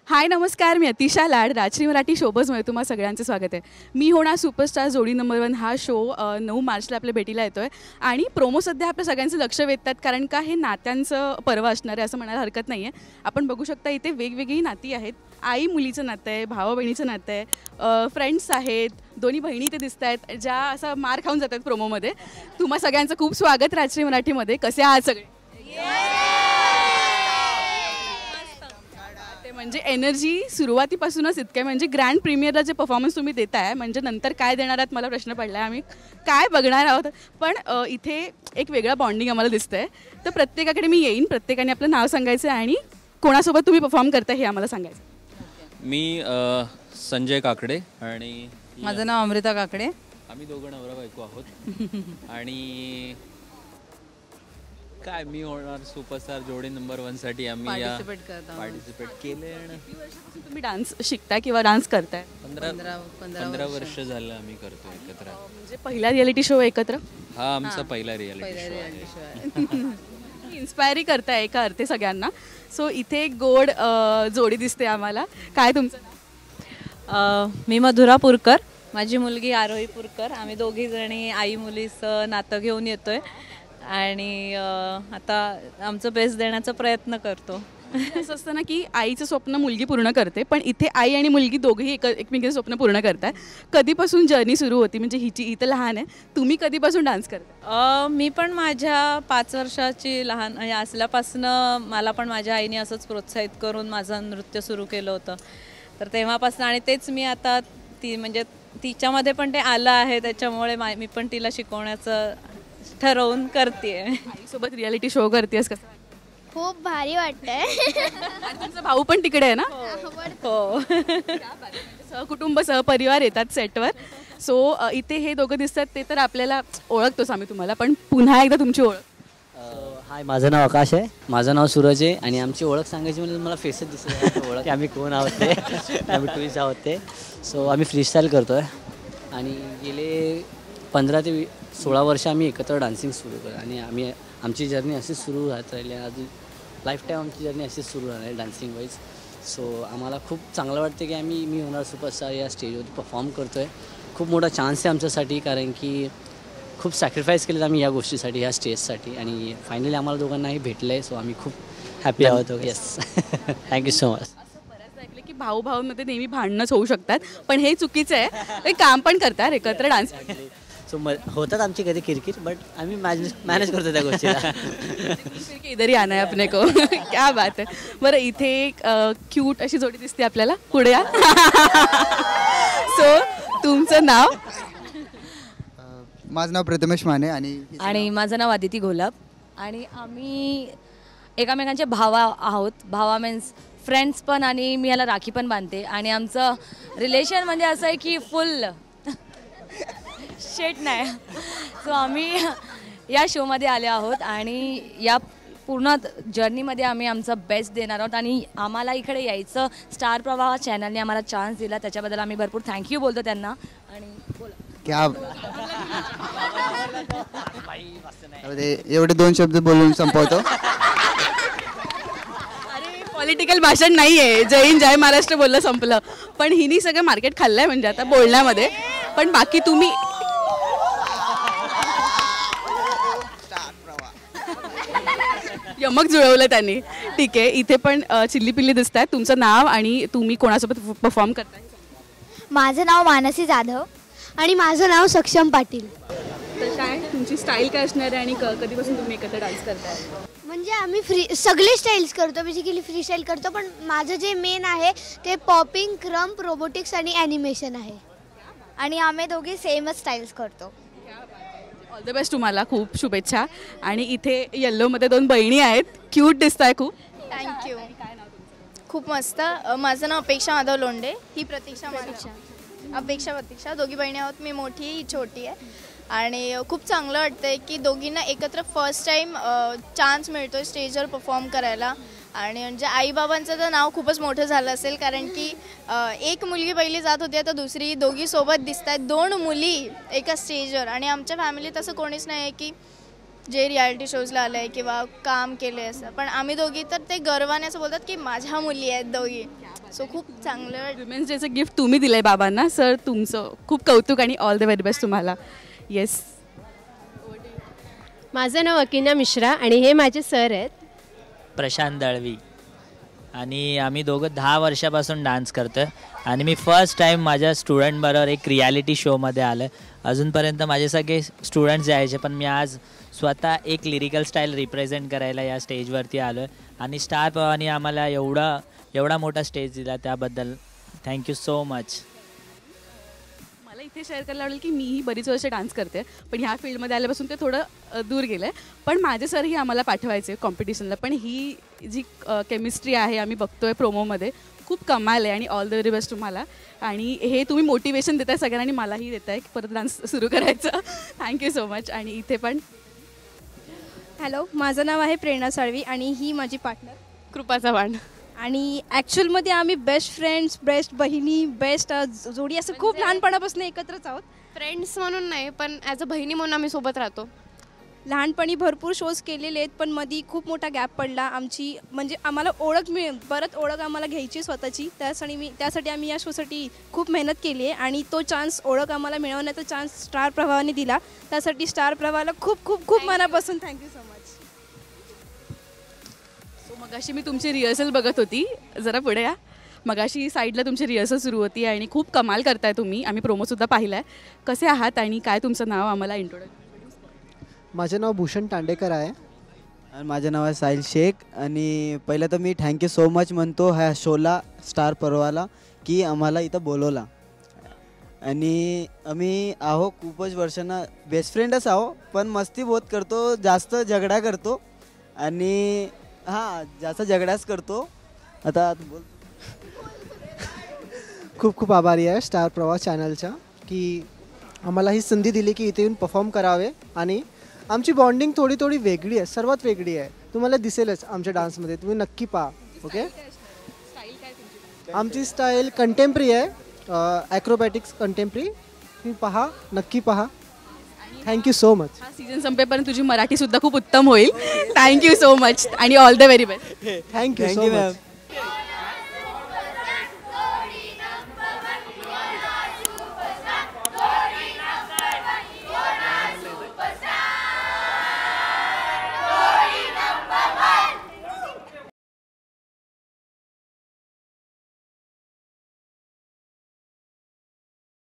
हाय नमस्कार, मी अतिशा लाड. राजश्री मराठी शोबजमध्ये तुम्हा सगळ्यांचं स्वागत आहे. मी होणार सुपरस्टार जोडी नंबर 1 हा शो 9 मार्चला आपल्या भेटीला येतो आहे आणि प्रोमो सध्या आपल्या सगळ्यांचं लक्ष वेधतात, कारण का हे नात्यांचं पर्व असणार आहे असं म्हणायला हरकत नाही आहे. आपण बघू शकता इथे वेगवेगळी नाती आहेत. आई मुलीचं नातं आहे, भावा बहिणीचं नातं आहे, फ्रेंड्स आहेत, दोन्ही बहिणी ते दिसत आहेत ज्या असं मार खाऊन जातात प्रोमोमध्ये. तुम्हा सगळ्यांचं खूप स्वागत राजश्री मराठीमध्ये. कसे आहात सगळे? म्हणजे एनर्जी सुरुवातीपासूनच इतकं, म्हणजे ग्रँड प्रीमियरला जे परफॉर्मन्स तुम्ही देताय, म्हणजे नंतर काय देणार आहात मला प्रश्न पडला आहे, आम्ही काय बघणार आहोत. पण इथे एक वेगळा बॉन्डिंग आम्हाला दिसतं आहे. तर प्रत्येकाकडे मी येईन, प्रत्येकाने आपलं नाव सांगायचं आणि कोणासोबत तुम्ही परफॉर्म करताय हे आम्हाला सांगायचं. मी संजय काकडे आणि माझं नाव अमृता काकडे. आम्ही दोघं नवरा बायको आहोत. आणि काय मी होणार सुपरस्टार जोडी नंबर 1 साठी आम्ही पार्टिसिपेट केले. आणि तुम्ही डान्स शिकताय किंवा डान्स करताय? 15 वर्ष झालं आम्ही करतो एकत्र. म्हणजे पहिला रियालिटी शो एकत्र? हा आमचा पहिला रियालिटी शो आहे. इन्स्पायरी करताय एका अर्थे सगळ्यांना. सो इथे एक गोड जोडी दिसते आम्हाला. काय तुमचं नाव? मी मधुरा पुरकर, माझी मुलगी आरोही पुरकर. आम्ही दोघी जणी आई मुलीचं नातं घेऊन येतोय आणि आता आमचं बेस्ट देण्याचा प्रयत्न करतो. असं असतं ना की आईचं स्वप्न मुलगी पूर्ण करते, पण इथे आई आणि मुलगी दोघेही एकमेकांचं स्वप्न पूर्ण करतात. कधीपासून जर्नी सुरू होती? म्हणजे ही तर लहान आहे, तुम्ही कधीपासून डान्स करता? मी पण माझ्या 5 वर्षाची लहान असल्यापासून मला पण माझ्या आईने असंच प्रोत्साहित करून माझं नृत्य सुरू केलं होतं. तर तेव्हापासून आणि तेच मी आता म्हणजे तिच्यामध्ये पण ते आलं आहे, त्याच्यामुळे मी पण तिला शिकवण्याचं ठरवून करते. आईसोबत रियालिटी शो करतेस, कसं? खूप भारी वाटतंय. तुमचा भाऊ पण तिकडे आहे ना? हो. सहकुटुंब सहपरिवार येतात सेटवर. सो इथे हे दोघं दिसतात, ते तर आपल्याला ओळखतोच आम्ही तुम्हाला, पण पुन्हा एकदा तुमची ओळख. हाय, माझं नाव आकाश आहे. माझं नाव सूरज आहे. आणि आमची ओळख सांगायची म्हणजे मला फेसच दिसत ओळख की आम्ही कोण आहोत ते. आम्ही ट्विन्स आहोत ते. सो आम्ही फ्रीस्टाईल करतो आहे आणि गेले 15 ते 16 वर्ष आम्ही एकत्र डान्सिंग सुरू करतो आणि आमची जर्नी अशीच सुरू राहत राहिली. अजून लाईफ टाईम आमची जर्नी अशीच सुरू राहणार आहे डान्सिंग वाईज. सो आम्हाला खूप चांगलं वाटतं की मी होणार सुपरस्टार या स्टेजवरती परफॉर्म करतो आहे. खूप मोठा चान्स आहे आमच्यासाठी, कारण की खूप सॅक्रिफाईस केलेलं आम्ही या गोष्टीसाठी, ह्या स्टेजसाठी. आणि फायनली आम्हाला दोघांनाही भेटलं आहे. सो आम्ही खूप हॅपी आहोत. Yes, thank you so much. बऱ्याच ऐकलं की भाऊभाऊंमध्ये नेहमी भांडणंच होऊ शकतात, पण हे चुकीचं आहे. काम पण करतात एकत्र डान्स. सो होतात आमची कधी किरकिर, बट आम्ही मॅनेज करतो त्या गोष्टीला. इधरही आना है अपने को. क्या बात आहे. बरं, इथे एक क्यूट अशी जोडी दिसते आपल्याला. पुढे या. सो तुमचं नाव? माझं नाव प्रथमेश माने आणि माझं नाव आदिती घोलाप. आणि आम्ही एकामेकांचे भावा आहोत. भावा मीन्स फ्रेंड्स पण, आणि मी याला राखी पण बांधते. आणि आमचं रिलेशन म्हणजे असं आहे की फुल शेट नाही. सो आम्ही या शोमध्ये आले आहोत आणि या पूर्ण जर्नीमध्ये आम्ही आमचा बेस्ट देणार आहोत. आणि आम्हाला इकडे यायचं स्टार प्रवाह चॅनलने आम्हाला चान्स दिला, त्याच्याबद्दल आम्ही भरपूर थँक्यू बोलतो त्यांना. आणि बोला क्या एवढे 2 शब्द बोलून संपवतो. अरे पॉलिटिकल भाषण नाही आहे, जय हिंद जय महाराष्ट्र बोललं संपलं. पण हिनी सगळं मार्केट खाल्लंय म्हणजे आता बोलण्यामध्ये. पण बाकी तुम्ही यमक जुळवलं त्यांनी. ठीक आहे, इथे पण चिल्ली पिल्ली दिसत आहेत. तुमचं नाव आणि तुम्ही कोणासोबत परफॉर्म करताय? माझं नाव मानसी जाधव आणि माझं नाव सक्षम पाटील. तर काय तुमची स्टाईल काय असणार आहे आणि कधीपासून तुम्ही एकत्र डान्स करताय? म्हणजे आम्ही सगळे स्टाईल्स करतो, बेसिकली फ्री स्टाईल करतो, पण माझं जे मेन आहे ते पॉपिंग, क्रम्प, रोबोटिक्स आणि ॲनिमेशन आहे. आणि आम्ही दोघे सेमच स्टाईल्स करतो. ऑल द बेस्ट, तुम्हाला खूप शुभेच्छा. आणि इथे येल्लोमध्ये 2 बहिणी आहेत, क्यूट दिसत आहे खूप. थँक्यू. खूप मस्त. माझं नाव अपेक्षा माधव लोंढे, ही प्रतीक्षा. प्रतीक्षा दोघी बहिणी आहोत. मी मोठी, ही छोटी आहे. आणि खूप चांगलं वाटतं आहे की दोघींना एकत्र फर्स्ट टाईम चान्स मिळतो आहे स्टेजवर परफॉर्म करायला. आणि म्हणजे आईबाबांचं तर नाव खूपच मोठं झालं असेल, कारण की एक मुलगी पहिली जात होती, आता दुसरी. दोघी सोबत दिसत आहेत, 2 मुली एका स्टेजवर. आणि आमच्या फॅमिलीत असं कोणीच नाही आहे की जे रियालिटी शोजला आलं आहे किंवा काम केलं आहे असं. पण आम्ही दोघी तर ते गर्वाने असं बोलतात की माझ्या मुली आहेत दोघी. सो खूप चांगलं. विमेन्स डेचं गिफ्ट तुम्ही दिलं आहे बाबांना. सर तुमचं खूप कौतुक आणि ऑल द व्हेरी बेस्ट तुम्हाला. येस. माझं नाव अकिना मिश्रा आणि हे माझे सर आहेत प्रशांत दळवी. आणि आम्ही दोघं 10 वर्षापासून डान्स करतो आहे. आणि मी फर्स्ट टाईम माझ्या स्टुडंटबरोबर एक रियालिटी शोमध्ये आलो आहे. अजूनपर्यंत माझे सगळे स्टुडंट्स यायचे, पण मी आज स्वतः एक लिरिकल स्टाईल रिप्रेझेंट करायला या स्टेजवरती आलो आहे. आणि स्टार प्रवाहाने आम्हाला एवढा मोठा स्टेज दिला, त्याबद्दल थँक्यू सो मच. मला इथे शेअर करायला आवडेल की मीही बरीच वर्ष डान्स करते, पण ह्या फील्डमध्ये आल्यापासून ते थोडं दूर गेलं आहे. पण माझे सरही आम्हाला पाठवायचे कॉम्पिटिशनला. पण ही जी केमिस्ट्री आहे आम्ही बघतोय प्रोमोमध्ये, खूप कमाल आहे. आणि ऑल द व्हेरी बेस्ट तुम्हाला. आणि हे तुम्ही मोटिवेशन देताय सगळ्यांना आणि मलाही देताय की परत डान्स सुरू करायचं. Thank you so much. आणि इथे पण हॅलो, माझं नाव आहे प्रेरणा साळवी आणि ही माझी पार्टनर कृपा चव्हाण. आणि ॲक्च्युअलमध्ये आम्ही बेस्ट फ्रेंड्स, बेस्ट बहिणी, बेस्ट जोडी असं खूप लहानपणापासून एकत्रच आहोत. फ्रेंड्स म्हणून नाही, पण ॲज अ बहिणी म्हणून आम्ही सोबत राहतो. लहानपणी भरपूर शोज केलेले आहेत, पण मध्ये खूप मोठा गॅप पडला आमची. म्हणजे आम्हाला परत ओळख आम्हाला घ्यायची स्वतःची. त्यासाठी आम्ही या शोसाठी खूप मेहनत केली आहे. आणि तो चान्स, ओळख आम्हाला मिळवण्याचा चान्स स्टार प्रवाहाने दिला. त्यासाठी स्टार प्रवाहाला खूप खूप खूप मनापासून थँक्यू सो मच. सो मगाशी मी तुमची रिहर्सल बघत होती. जरा पुढे या. मगाशी साईडला तुमची रिहर्सल सुरू होती आणि खूप कमाल करताय तुम्ही. आम्ही प्रोमोसुद्धा पाहिला आहे. कसे आहात आणि काय तुमचं नाव आम्हाला इंट्रोडक्शन? माझं नाव भूषण तांडेकर आहे. आणि माझं नाव आहे साहिल शेख. आणि पहिलं तर मी थँक्यू सो मच म्हणतो ह्या शोला, स्टार परवाला, की आम्हाला इथं बोलवला. आणि आम्ही आहो खूपच वर्षांना बेस्ट फ्रेंडच आहो, पण मस्ती बहुत करतो, जास्त झगडा करतो. आणि हां, जास्त झगडाच करतो. आता बोल. खूप खूप आभारी आहे स्टार प्रवाह चॅनलच्या, की आम्हाला ही संधी दिली की इथे येऊन परफॉर्म करावे. आणि आमची बॉन्डिंग थोडी थोडी वेगळी आहे, सर्वात वेगळी आहे. तुम्हाला दिसेलच आमच्या डान्समध्ये, तुम्ही नक्की पहा. ओके. आमची स्टाईल कंटेम्पररी आहे, ॲक्रोबॅटिक्स कंटेम्पररी. तुम्ही पहा, नक्की पहा. Thank you so much. हा सीझन संपेपर्यंत तुझी मराठीसुद्धा खूप उत्तम होईल. थँक्यू सो मच आणि all the very best. Thank you so much.